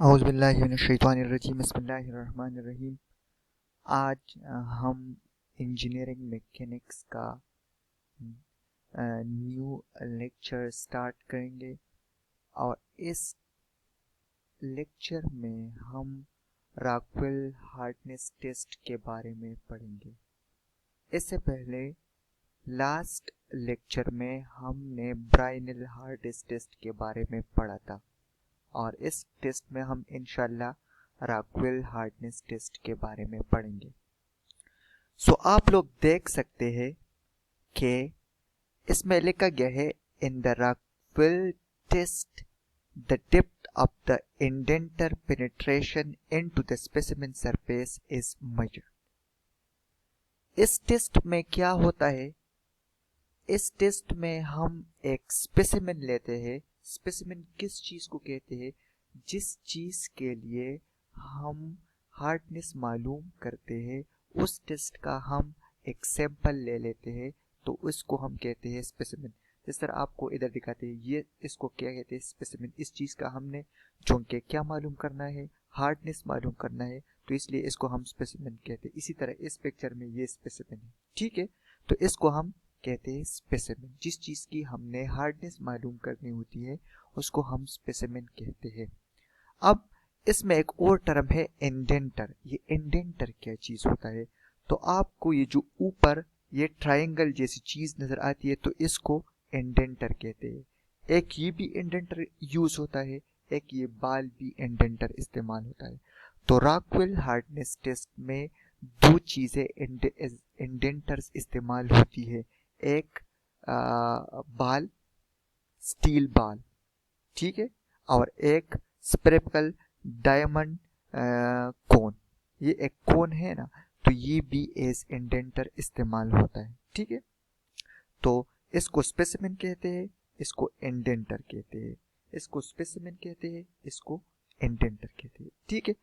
औज़ुबिल्लाहिमिनश्शैतानिर्रजीम बिस्मिल्लाहिर्रहमानिर्रहीम। आज हम इंजीनियरिंग मैकेनिक्स का न्यू लेक्चर स्टार्ट करेंगे और इस लेक्चर में हम रॉकवेल हार्डनेस टेस्ट के बारे में पढ़ेंगे। इससे पहले लास्ट लेक्चर में हमने ब्राइनल हार्डनेस टेस्ट के बारे में पढ़ा था और इस टेस्ट में हम इंशाल्लाह रॉकवेल हार्डनेस टेस्ट के बारे में पढ़ेंगे। सो आप लोग देख सकते हैं कि इसमें लिखा गया है in the Rockwell test the depth of the indenter penetration into the specimen surface is measured. इस टेस्ट में क्या होता है, इस टेस्ट में हम एक स्पेसिमेन लेते हैं। स्पेसिमेन किस चीज को कहते हैं? जिस चीज के लिए हम हार्डनेस मालूम करते हैं उस टेस्ट का हम एक सैंपल ले लेते हैं, तो उसको हम कहते हैं स्पेसिमेन। जिस तरह आपको इधर दिखाते हैं, ये इसको क्या कहते हैं? स्पेसिमेन। इस चीज का हमने चूंकि क्या मालूम करना है, हार्डनेस मालूम करना है, तो इसलिए इसको हम स्पेसिमेन कहते हैं। इसी तरह इस पिक्चर में ये स्पेसिमेन है, ठीक है, तो इसको हम कहते हैं स्पेसिमेन। जिस चीज की हमने हार्डनेस मालूम करनी होती है उसको हम स्पेसिमेन कहते हैं। अब इसमें एक और टर्म है इंडेंटर। ये इंडेंटर क्या चीज होता है? तो आपको ये जो ऊपर ये ट्रायंगल जैसी चीज नजर आती है, तो इसको इंडेंटर कहते हैं। एक ये भी इंडेंटर यूज होता है, एक ये बाल भी इंडेंटर इस्तेमाल होता है। तो रॉकवेल हार्डनेस टेस्ट में दो चीजें इंडेंटर्स इस्तेमाल होती है। एक बाल, स्टील बाल, ठीक है, और एक स्पेरिकल डायमंड कोन। ये एक कोन है ना, तो ये भी एज इंडेंटर इस्तेमाल होता है, ठीक है। तो इसको स्पेसिमेन कहते हैं, इसको इंडेंटर कहते हैं। इसको स्पेसिमेन कहते हैं, इसको इंडेंटर कहते हैं, ठीक है।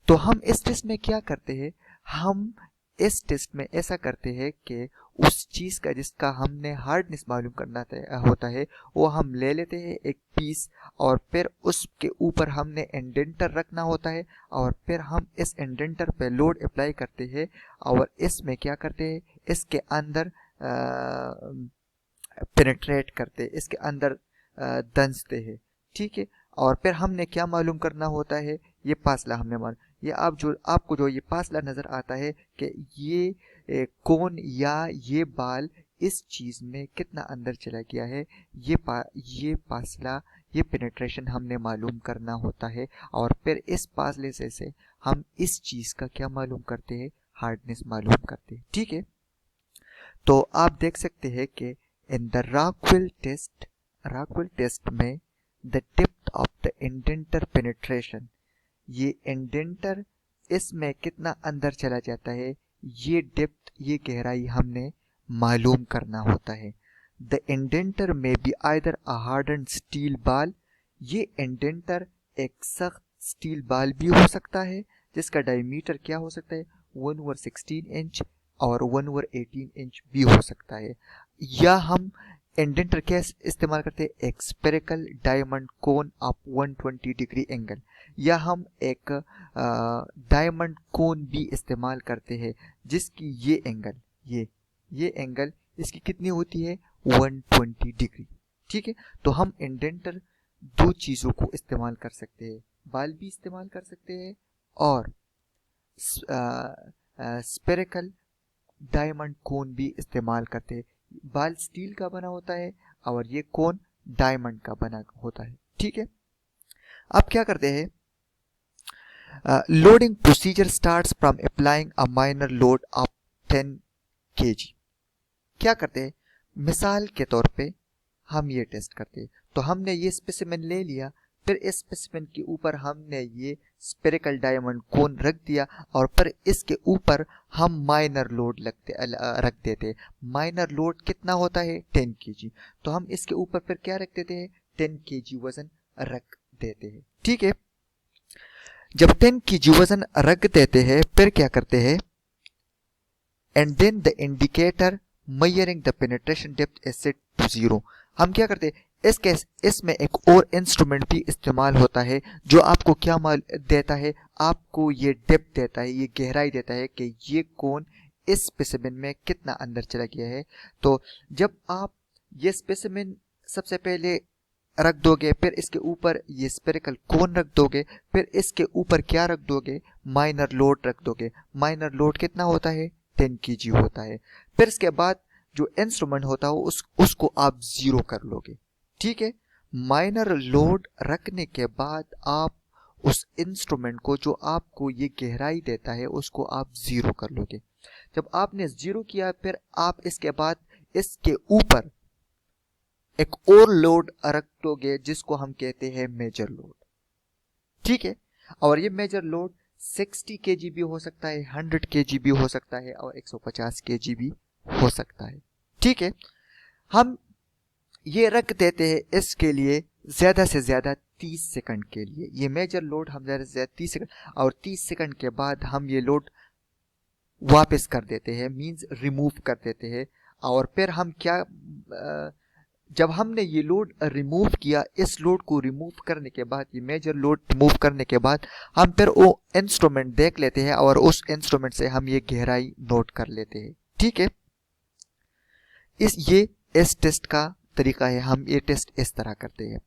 तो हम इस टेस्ट में क्या करते हैं? हम इस टेस्ट में ऐसा करते हैं कि उस चीज का जिसका हमने हार्डनेस मालूम करना होता है वो हम ले लेते हैं एक पीस, और फिर उसके ऊपर हमने इंडेंटर रखना होता है, और फिर हम इस इंडेंटर पे लोड अप्लाई करते हैं और इसमें क्या करते हैं, इसके अंदर पेनिट्रेट करते हैं, इसके अंदर दंसते हैं, ठीक है। और फिर हमने क्या मालूम करना होता है? ये फासला हमने मालूम, ये आपको जो ये फासला नजर आता है कि ये कोन या ये बाल इस चीज में कितना अंदर चला गया है, ये फासला, ये पेनिट्रेशन हमने मालूम करना होता है। और फिर इस फासले से हम इस चीज का क्या मालूम करते हैं? हार्डनेस मालूम करते हैं, ठीक है। तो आप देख सकते हैं कि इन द रॉकवेल टेस्ट में the depth of the indenter penetration, ये इंडेंटर इसमें कितना अंदर चला जाता है, ये डेप्थ, ये गहराई हमने मालूम करना होता है। द इंडेंटर में be either a hardened steel बाल, ये इंडेंटर एक सख्त स्टील बाल भी हो सकता है जिसका डायमीटर क्या हो सकता है? 1/16 इंच और 1/18 इंच भी हो सकता है। या हम इंडेंटर क्या इस्तेमाल करते हैं? एक spherical diamond cone of 120 degree angle, या हम एक डायमंड कोन भी इस्तेमाल करते हैं जिसकी ये एंगल, ये एंगल इसकी कितनी होती है? 120 डिग्री, ठीक है। तो हम इंडेंटर दो चीजों को इस्तेमाल कर सकते हैं, बाल भी इस्तेमाल कर सकते हैं और स्पेरिकल डायमंड कोन भी इस्तेमाल करते हैं। बाल स्टील का बना होता है और ये कोन डायमंड का बना होता है, ठीक है। अब क्या करते हैं? Loading procedure starts from applying a minor load of 10 kg। क्या करते हैं? मिसाल के तौर पे हम ये टेस्ट करते हैं, तो हमने ये स्पेसिमेन ले लिया, फिर इस स्पेसिमेन के ऊपर हमने ये स्पेरिकल डायमंड कोन रख दिया, और फिर इसके ऊपर हम माइनर लोड रख देते। माइनर लोड कितना होता है? 10 kg। तो हम इसके ऊपर फिर क्या रख देते हैं? 10 kg वजन रख देते हैं, ठीक है। जब 10 kg वजन रख देते हैं, फिर क्या करते हैं? And then the indicator measuring the penetration depth is set to 0। हम क्या करते हैं? इसके इसमें एक और इंस्ट्रूमेंट भी इस्तेमाल होता है जो आपको क्या माल देता है, आपको ये डेप्थ देता है, ये गहराई देता है कि ये कौन इस स्पेसिमेन में कितना अंदर चला गया है। तो जब आप ये स्पेसिमेन सबसे पहले रख दोगे, फिर इसके ऊपर ये स्पेरिकल कोन रख दोगे, फिर इसके ऊपर क्या रख दोगे, माइनर लोड रख दोगे। माइनर लोड कितना होता है, 10 kg होता है। फिर इसके बाद जो इंस्ट्रूमेंट होता है उसको आप जीरो कर लोगे, ठीक है। माइनर लोड रखने के बाद आप उस इंस्ट्रूमेंट को जो आपको ये गहराई देता है उसको आप जीरो कर लोगे। जब आपने जीरो किया, फिर आप इसके बाद इसके ऊपर एक और लोड रख दोगे जिसको हम कहते हैं मेजर लोड, ठीक है। और ये मेजर लोड 60 kg भी हो सकता है, 100 kg भी हो सकता है और 150 kg भी हो सकता है, ठीक है। हम ये रख देते हैं इसके लिए ज्यादा से ज्यादा 30 सेकंड के लिए। ये मेजर लोड हम ज्यादा से ज्यादा 30 सेकंड, और 30 सेकंड के बाद हम ये लोड वापस कर देते हैं, मींस रिमूव कर देते हैं। और फिर हम क्या, जब हमने ये लोड रिमूव किया, इस लोड को रिमूव करने के बाद, ये मेजर लोड रिमूव करने के बाद हम फिर वो इंस्ट्रूमेंट देख लेते हैं और उस इंस्ट्रूमेंट से हम ये गहराई नोट कर लेते हैं, ठीक है। इस टेस्ट का तरीका है, हम ये टेस्ट इस तरह करते हैं,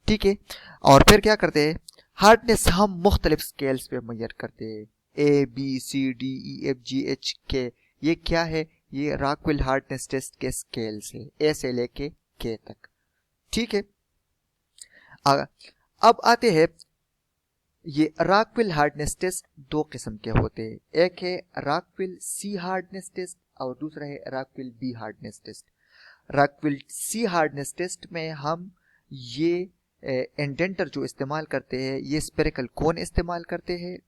ठीक है। और फिर क्या करते हैं, हार्डनेस हम मुख्तलिफ स्केल्स पे मेजर करते हैं, ABCDEFGHK। ये क्या है, ये रॉकवेल हार्डनेस टेस्ट के स्केल्स है, ए से लेके के तक, ठीक है। अब आते हैं, ये रॉकवेल हार्डनेस टेस्ट दो किस्म के होते हैं, एक है रॉकवेल सी हार्डनेस टेस्ट और दूसरा है Rockwell B hardness test. Rockwell C hardness test में हम ये इंडेंटर जो इस्तेमाल करते हैं, ये स्पेरिकल कोन इस्तेमाल करते हैं,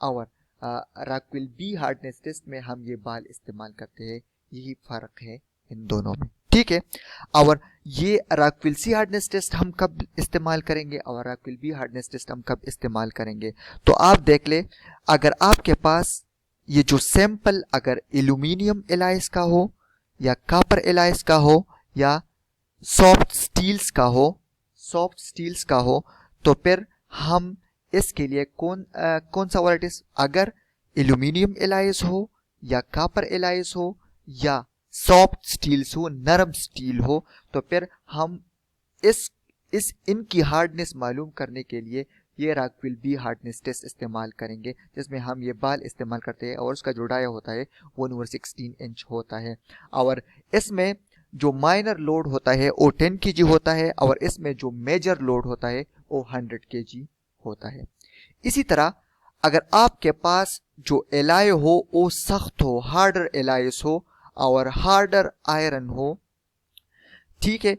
और रॉकवेल बी हार्डनेस टेस्ट में हम ये बाल इस्तेमाल करते हैं। यही फर्क है इन दोनों में, ठीक है। और ये रॉकवेल सी हार्डनेस टेस्ट हम कब इस्तेमाल करेंगे और रॉकवेल बी हार्डनेस टेस्ट हम कब इस्तेमाल करेंगे, तो आप देख ले। अगर आपके पास ये जो सैंपल अगर एल्यूमिनियम एलाइज का हो या कॉपर एलाइज का हो या सॉफ्ट स्टील्स का हो, तो फिर हम इसके लिए कौन सा वैराइटीज, अगर एल्यूमिनियम एलाइज हो या कॉपर एलाइज हो या सॉफ्ट स्टील्स हो, नरम स्टील हो, तो फिर हम इनकी हार्डनेस मालूम करने के लिए ये रॉकवेल बी हार्डनेस टेस्ट इस्तेमाल करेंगे, जिसमें हम ये बाल इस्तेमाल करते हैं और उसका जो डाया होता है वो 1/16 इंच होता है। और इसमें जो माइनर लोड होता है वो 10 kg होता है और इसमें जो मेजर लोड होता है वो 100 kg होता है। इसी तरह अगर आपके पास जो एलाय हो वो सख्त हो, हार्डर एलाइस हो और हार्डर आयरन हो, ठीक है,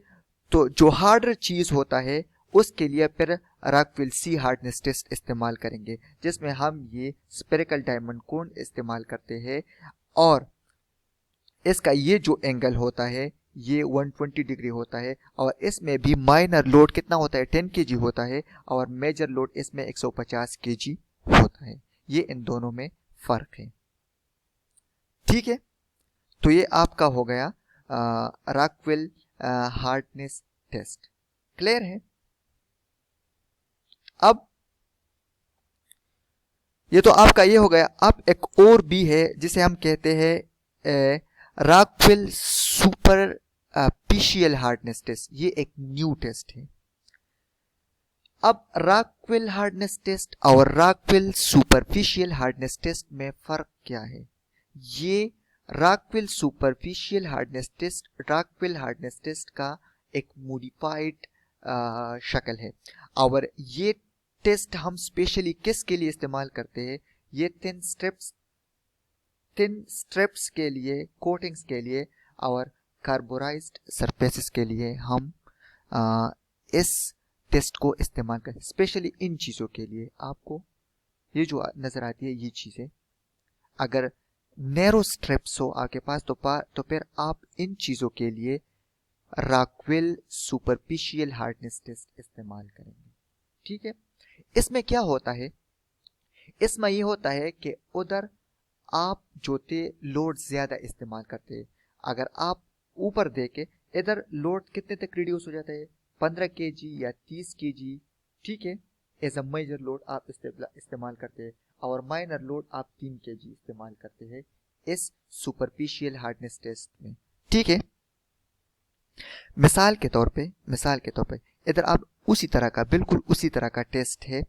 तो जो हार्डर चीज होता है उसके लिए फिर रॉकवेल सी हार्डनेस टेस्ट इस्तेमाल करेंगे, जिसमें हम ये स्पेरिकल डायमंड कोन इस्तेमाल करते हैं और इसका ये जो एंगल होता है ये 120 डिग्री होता है और इसमें भी माइनर लोड कितना होता है, 10 kg होता है और मेजर लोड इसमें 150 kg होता है। ये इन दोनों में फर्क है, ठीक है। तो ये आपका हो गया रॉकवेल हार्डनेस टेस्ट, क्लियर है। अब ये तो आपका ये हो गया। अब एक और भी है जिसे हम कहते हैं रॉकवेल सुपरफिशियल हार्डनेस टेस्ट। ये एक न्यू टेस्ट है। अब रॉकवेल हार्डनेस टेस्ट और रॉकवेल सुपरफिशियल हार्डनेस टेस्ट में फर्क क्या है? ये Rockwell superficial hardness test Rockwell hardness test का एक मॉडिफाइड शक्ल है और ये टेस्ट हम स्पेशली किसके लिए इस्तेमाल करते हैं? ये थिन स्ट्रिप्स के लिए, कोटिंग्स के लिए और कार्बोराइज्ड सरफेसेस के लिए हम इस टेस्ट को इस्तेमाल करते हैं। स्पेशली इन चीज़ों के लिए आपको ये जो नज़र आती है ये चीज़ें, अगर नैरो स्ट्रिप्स हो आपके पास तो फिर आप इन चीज़ों के लिए रॉकवेल सुपरफिशियल हार्डनेस टेस्ट इस्तेमाल करेंगे, ठीक है। इसमें क्या होता है? इसमें ये होता है कि उधर आप जो थे लोड ज़्यादा इस्तेमाल करते हैं। अगर आप ऊपर देखें इधर लोड कितने तक रिड्यूस हो जाता है? 15 kg या 30 kg, ठीक है, एज अ मेजर लोड आप इस्तेमाल करते हैं, और माइनर लोड आप 3 kg इस्तेमाल करते हैं इस सुपरफिशियल हार्डनेस टेस्ट में, ठीक है। मिसाल के तौर पे इधर आप उसी तरह का, बिल्कुल उसी तरह का टेस्ट है,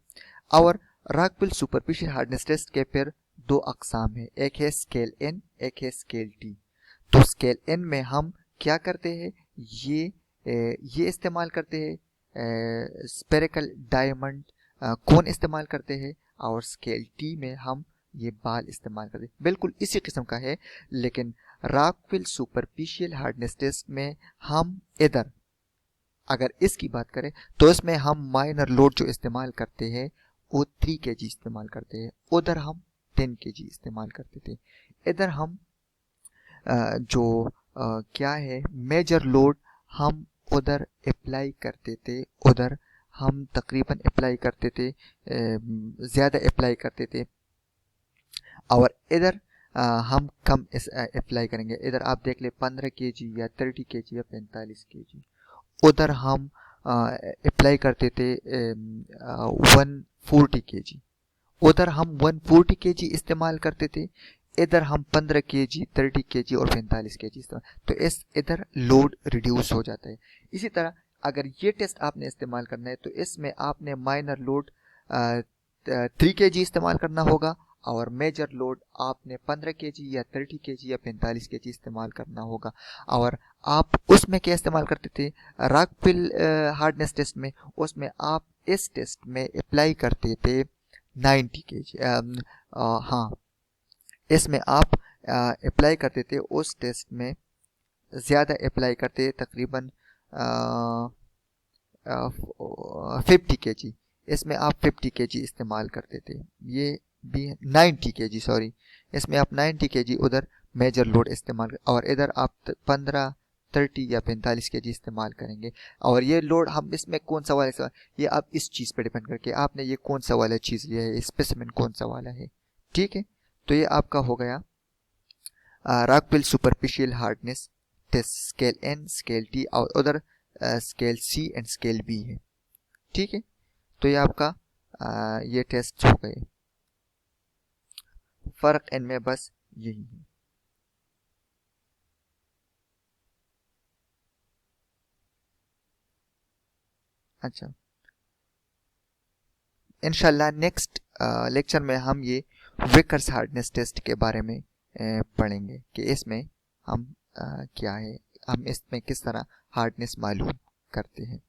और रॉकविल सुपरफिशियल हार्डनेस टेस्ट के फिर दो अकसाम है, एक है स्केल एन, एक है स्केल टी। तो स्केल एन में हम क्या करते हैं, ये इस्तेमाल करते हैं स्पेरिकल डायमंड कोन इस्तेमाल करते हैं, और स्केल टी में हम ये बाल इस्तेमाल करते हैं, बिल्कुल इसी किस्म का है। लेकिन रॉकविल सुपरफिशियल हार्डनेस टेस्ट में हम इधर अगर इसकी बात करें तो इसमें हम माइनर लोड जो इस्तेमाल करते हैं वो 3 kg इस्तेमाल करते हैं, उधर हम 10 kg इस्तेमाल करते थे। इधर हम क्या है मेजर लोड हम उधर अप्लाई करते थे, उधर हम तकरीबन अप्लाई करते थे, ज़्यादा अप्लाई करते थे, और इधर हम कम अप्लाई करेंगे। इधर आप देख ले 15 kg या 30 kg या 45 kg, उधर हम अप्लाई करते थे 140 kg, उधर हम 140 kg इस्तेमाल करते थे, इधर हम 15 kg, 30 kg और 45 kg इस्तेमाल, तो इधर लोड रिड्यूस हो जाता है। इसी तरह अगर ये टेस्ट आपने इस्तेमाल करना है तो इसमें आपने माइनर लोड 3 kg इस्तेमाल करना होगा, और मेजर लोड आपने 15 kg या 30 kg या 45 kg इस्तेमाल करना होगा। और आप उसमें क्या इस्तेमाल करते थे रॉकविल हार्डनेस टेस्ट में, उसमें आप इस टेस्ट में अप्लाई करते थे 90 kg, हाँ इसमें आप अप्लाई करते थे उस टेस्ट में ज़्यादा अप्लाई करते, तकरीबन 50 kg, इसमें आप 50 kg इस्तेमाल करते थे। ये भी 90 kg, सॉरी, इसमें आप 90 kg उधर मेजर लोड इस्तेमाल, और इधर आप 15, 30 या 45 kg इस्तेमाल करेंगे। और ये लोड हम इसमें कौन सा वाला, ये आप इस चीज़ पे डिपेंड करके आपने ये कौन सा वाला चीज़ लिया है, स्पेसिमेन कौन सा वाला है, ठीक है। तो ये आपका हो गया Rockwell superficial hardness test, scale N, scale T, और उधर scale C and scale B है, ठीक है। तो ये आपका ये टेस्ट हो गए, फर्क इनमें बस यही है। अच्छा, इंशाल्लाह नेक्स्ट लेक्चर में हम ये विकर्स हार्डनेस टेस्ट के बारे में पढ़ेंगे कि इसमें हम क्या है, हम इसमें किस तरह हार्डनेस मालूम करते हैं।